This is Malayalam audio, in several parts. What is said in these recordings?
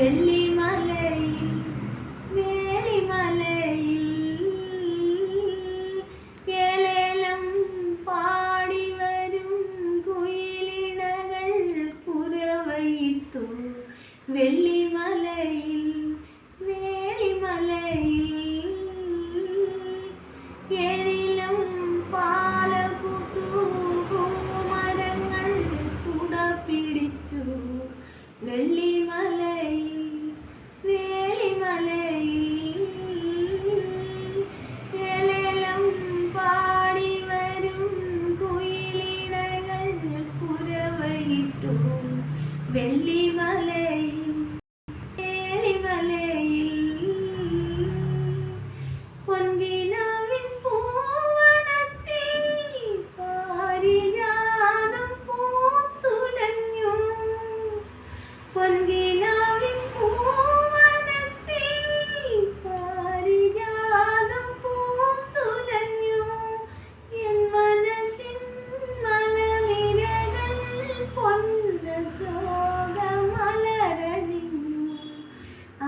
വെള്ളിമലയിൽ വേലിമലയിൽ കേളലം പാടി വരും കുയിലിണകൾ കുരവയിട്ടു. വെള്ളിമലയിൽ വേലിമലയിൽ കേളിലം പാലപുതു പൂമരങ്ങൾ കുട പിടിച്ചു. വെള്ളിമലയിൽ വേലിമലയിൽ കേളലം പാടി വരും കുയിലിണകൾ കുരവയിട്ടു. വെള്ളിമലയിൽ വേലിമലയിൽ പൊൻകിനാവിൻ പൂവനത്തിൽ പാരിജാതം പൂത്തുലഞ്ഞു. പൊൻകിനാവിൻ പൂവനത്തിൽ പാരിജാതം പൂത്തുലഞ്ഞു. എൻ മനസ്സിൻ മലനിരകൾ പൊന്നശോകമലരണിഞ്ഞു.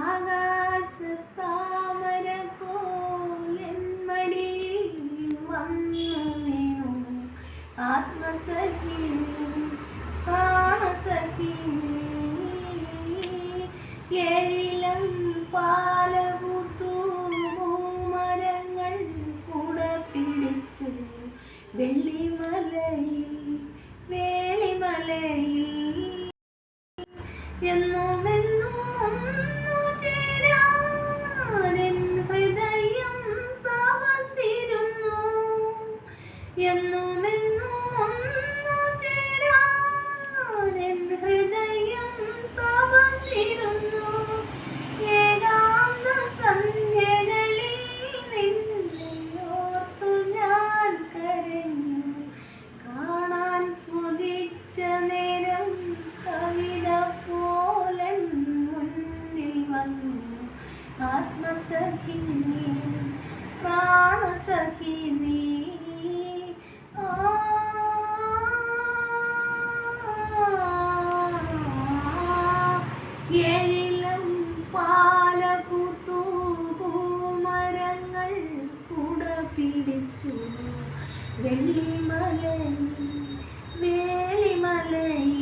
ആകാശത്താമര പോലെൻ മടിയിൽ വന്നു വീണു. ആത്മസഖിനി പ്രാണസഖിനി കേളിലം പാലപുതു പൂമരങ്ങൾ കുട പിടിച്ചു. വെള്ളിമലയിൽ വേലിമലയിൽ എന്നുമെന്നും ഒന്നു ചേരാൻ എൻ ഹൃദയം തപസിരുന്നു. എന്നുമെന്നും ഒന്നു ചേരാൻ എൻ ഹൃദയം തപസിരുന്നു. ഏകാന്ത സന്ധ്യകളിൽ നിന്നെ ഓർത്തു ഞാൻ കരഞ്ഞു. കാണാൻ കൊതിച്ച നേരം കവിത പോലൻ മുന്നിൽ വന്നു. ആത്മസഖിനി പ്രാണസഖിനി കേളിലം പാലപുതു പൂമരങ്ങൾ കുട പിടിച്ചു. വെള്ളിമലയിൽ വേലിമലയിൽ